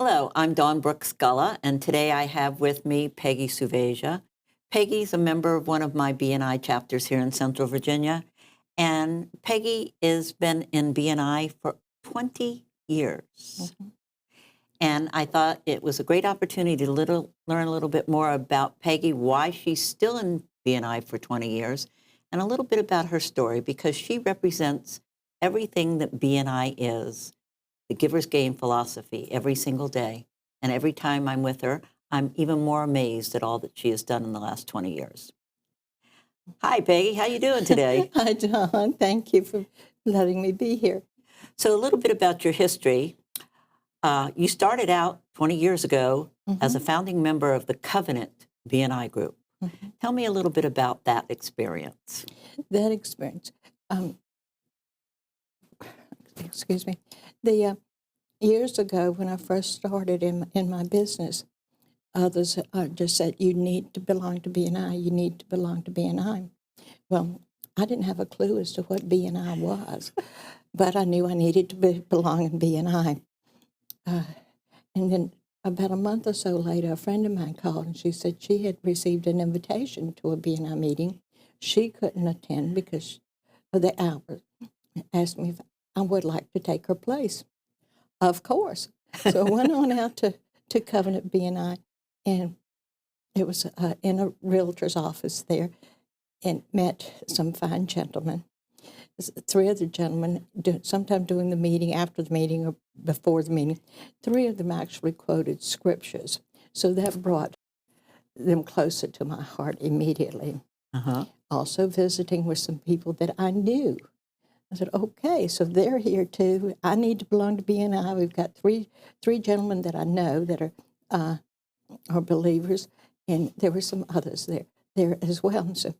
Hello, I'm Dawn Brooks Gullah, and today I have with me Peggy Sauvager. Peggy's a member of one of my BNI chapters here in Central Virginia, and Peggy has been in BNI for 20 years. Mhm. And I thought it was a great opportunity to learn a little bit more about Peggy, why she's still in BNI for 20 years, and a little bit about her story, because she represents everything that BNI is, the giver's gain philosophy, every single day. And every time I'm with her, I'm even more amazed at all that she has done in the last 20 years. Hi, Peggy. How you doing today? Hi, Dawn. Thank you for letting me be here. So a little bit about your history. You started out 20 years ago as a Mhm, founding member of the Covenant BNI group. mhm. Tell me a little bit about that experience. That experience, um, excuse me, the years ago when I first started in my business, others just said, "You need to belong to BNI. You need to belong to BNI." Well, I didn't have a clue as to what BNI was, but I knew I needed to belong in BNI. Uh, And then about a month or so later, a friend of mine called and she said she had received an invitation to a BNI meeting. She couldn't attend because of the hours. Asked me if I would like to take her place. Of course. So I went on out to Covenant BNI, and it was in a realtor's office there, and met some fine gentlemen. Three other gentlemen, sometime during the meeting, after the meeting, or before the meeting, three of them actually quoted scriptures. So that brought them closer to my heart immediately. Uh-huh. Also visiting with some people that I knew. I said, okay, so they're here too. I need to belong to BNI. We've got three gentlemen that I know that are believers, and there were some others there as well. And so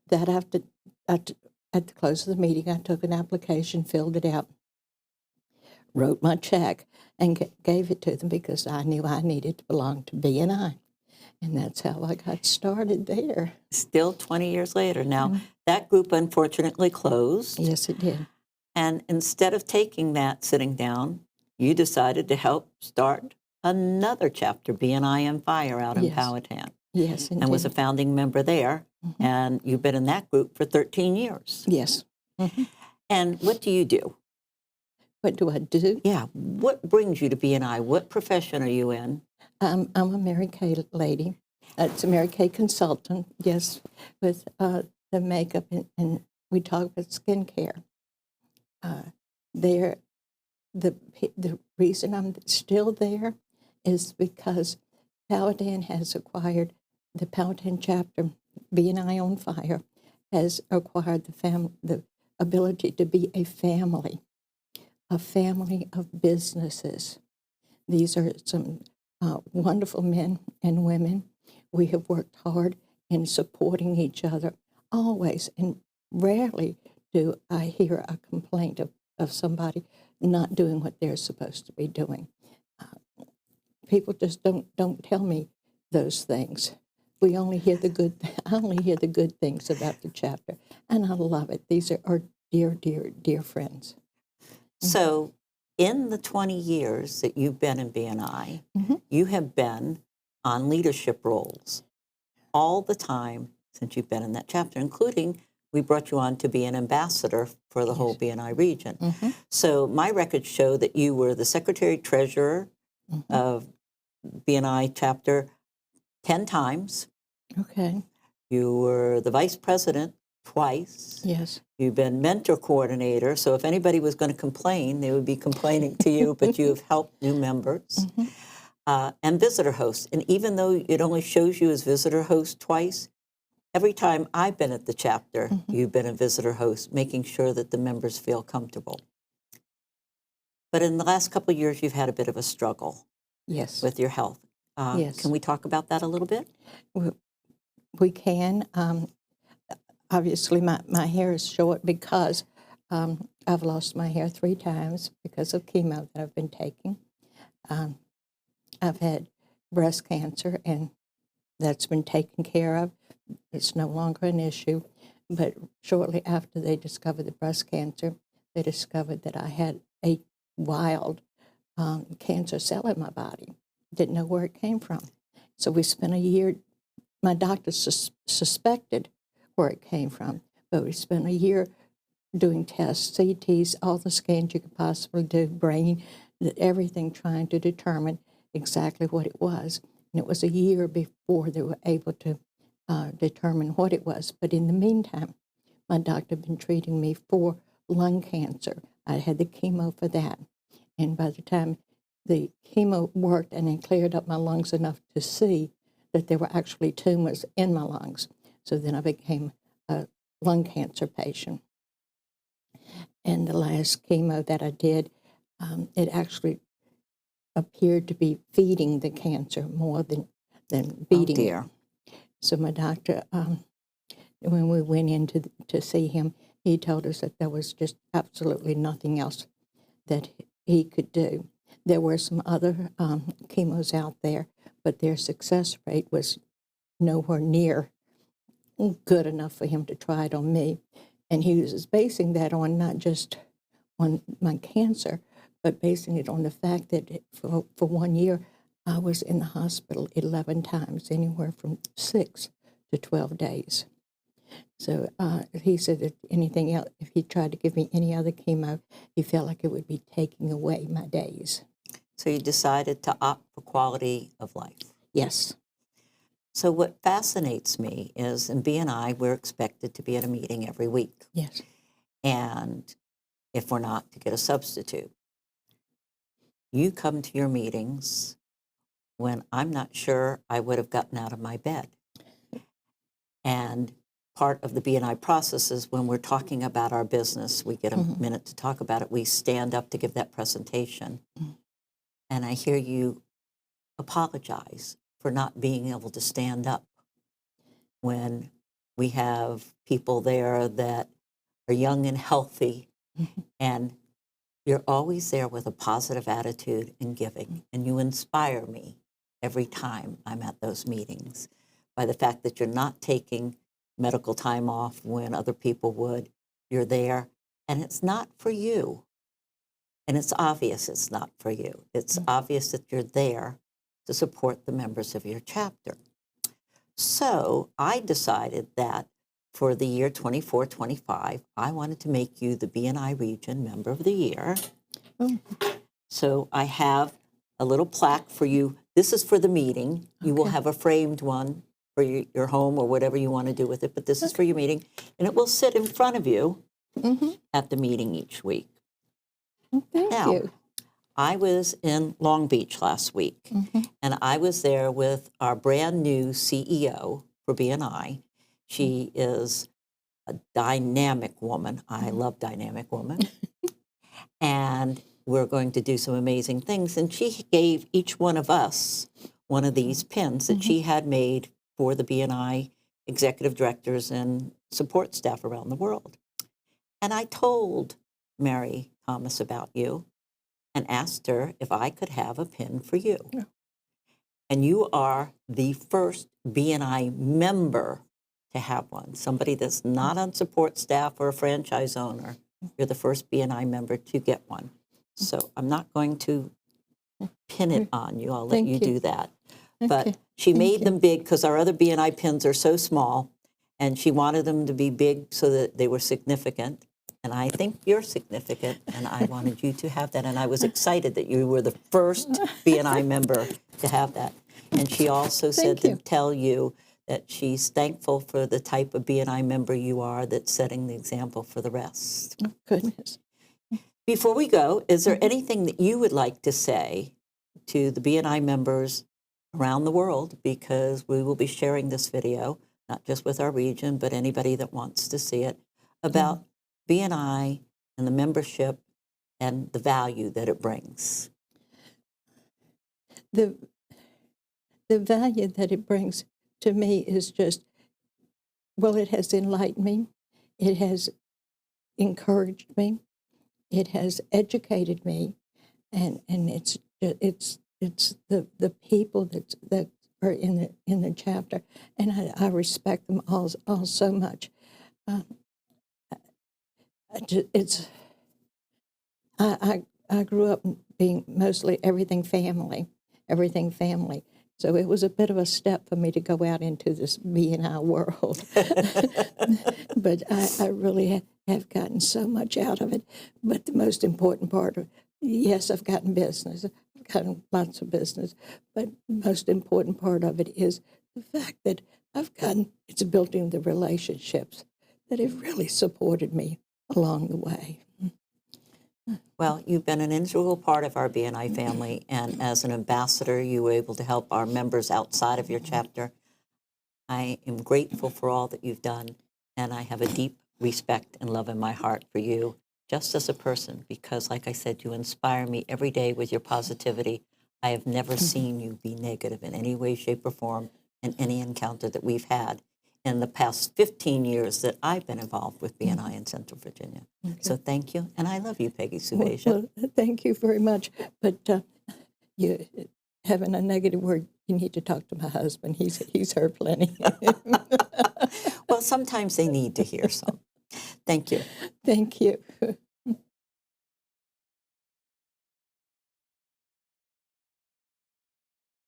that after at, at the close of the meeting, I took an application, filled it out, wrote my check, and gave it to them because I knew I needed to belong to BNI. And that's how I got started there. Still 20 years later. Now, Mm. that group unfortunately closed. Yes, it did. And instead of taking that sitting down, you decided to help start another chapter, BNI and Fire, out in Yes, Powhatan, yes, and was a indeed. founding member there. Hmm. And you've been in that group for 13 years. Yes. Hmm. And what do you do? What do I do? Yeah, what brings you to BNI? What profession are you in? I'm a Mary Kay lady. It's a Mary Kay consultant, yes, with the makeup, and we talk about skincare. Uh, there, the reason I'm still there is because Powhatan has acquired the Powhatan chapter, BNI on Fire, has acquired the ability to be a family of businesses. These are some wonderful men and women. We have worked hard in supporting each other always, and rarely do I hear a complaint of somebody not doing what they're supposed to be doing. Uh, People just don't tell me those things. We only hear the good. I only hear the good things about the chapter, and I love it. These are our dear, dear, dear friends. Mhm. So, in the 20 years that you've been in BNI, Mhm. you have been on leadership roles all the time since you've been in that chapter, including we brought you on to be an ambassador for the whole Yes. BNI region. Mhm. So my records show that you were the secretary treasurer Mhm. of BNI chapter 10 times. Okay. You were the vice president twice. Yes. You've been mentor coordinator. So if anybody was going to complain, they would be complaining to you, but you have helped new members. Mhm. And visitor host. And even though it only shows you as visitor host twice, every time I've been at the chapter, Mhm. you've been a visitor host, making sure that the members feel comfortable. But in the last couple of years, you've had a bit of a struggle Yes. with your health. Can Yes. we talk about that a little bit? We, we can. Obviously, my hair is short because I've lost my hair 3 times because of chemo that I've been taking. Um, I've had breast cancer, and that's been taken care of. It's no longer an issue. But shortly after they discovered the breast cancer, they discovered that I had a wild cancer cell in my body. Didn't know where it came from. So we spent a year, my doctor suspected where it came from, but we spent a year doing tests, CTs, all the scans you could possibly do, brain, everything, trying to determine exactly what it was. And it was a year before they were able to determine what it was. But in the meantime, my doctor had been treating me for lung cancer. I had the chemo for that. And by the time the chemo worked and it cleared up my lungs enough to see that there were actually tumors in my lungs. So then I became a lung cancer patient. And the last chemo that I did, it actually appeared to be feeding the cancer more than beating it. So my doctor, when we went in to see him, he told us that there was just absolutely nothing else that he could do. There were some other chemos out there, but their success rate was nowhere near good enough for him to try it on me. And he was basing that on not just on my cancer, but basing it on the fact that for 1 year, I was in the hospital 11 times, anywhere from 6 to 12 days. So he said that anything else, if he tried to give me any other chemo, he felt like it would be taking away my days. So you decided to opt for quality of life. Yes. So what fascinates me is in BNI, we're expected to be at a meeting every week. Yes. And if we're not, to get a substitute. You come to your meetings when I'm not sure I would have gotten out of my bed. And part of the BNI process is when we're talking about our business, we get a minute to talk about it, we stand up to give that presentation. And I hear you apologize for not being able to stand up when we have people there that are young and healthy, and you're always there with a positive attitude and giving, and you inspire me every time I'm at those meetings by the fact that you're not taking medical time off when other people would. You're there, and it's not for you. And it's obvious it's not for you. It's obvious that you're there to support the members of your chapter. So I decided that for the year 24-25, I wanted to make you the BNI Region Member of the Year. So I have a little plaque for you. This is for the meeting. You will have a framed one for your home or whatever you want to do with it, but this is for your meeting. And it will sit in front of you at the meeting each week. Thank you. I was in Long Beach last week, and I was there with our brand new CEO for BNI. She is a dynamic woman. I love dynamic women. And we're going to do some amazing things. And she gave each one of us one of these pins that she had made for the BNI executive directors and support staff around the world. And I told Mary Thomas about you and asked her if I could have a pin for you. And you are the first BNI member to have one, somebody that's not on support staff or a franchise owner. You're the first BNI member to get one. So I'm not going to pin it on you. I'll let you do that. But she made them big because our other BNI pins are so small, and she wanted them to be big so that they were significant. And I think you're significant, and I wanted you to have that. And I was excited that you were the first BNI member to have that. And she also said to tell you that she's thankful for the type of BNI member you are that's setting the example for the rest. Oh, goodness. Before we go, is there anything that you would like to say to the BNI members around the world? Because we will be sharing this video, not just with our region, but anybody that wants to see it, about BNI and the membership and the value that it brings. The value that it brings to me is just, well, it has enlightened me. It has encouraged me. It has educated me, and it's the people that are in the chapter, and I respect them all so much. I grew up being mostly everything family. So it was a bit of a step for me to go out into this BNI world. But I really have gotten so much out of it. But the most important part of yes, I've gotten business. I've gotten lots of business. But the most important part of it is the fact that it's building the relationships that have really supported me along the way. Well, you've been an integral part of our BNI family, and as an ambassador, you were able to help our members outside of your chapter. I am grateful for all that you've done, and I have a deep respect and love in my heart for you, just as a person, because, like I said, you inspire me every day with your positivity. I have never seen you be negative in any way, shape, or form in any encounter that we've had in the past 15 years that I've been involved with BNI in Central Virginia. Okay. So thank you, and I love you, Peggy Sauvager. Well, thank you very much. But you having a negative word, you need to talk to my husband. He's heard plenty. Well, sometimes they need to hear some. Thank you. Thank you.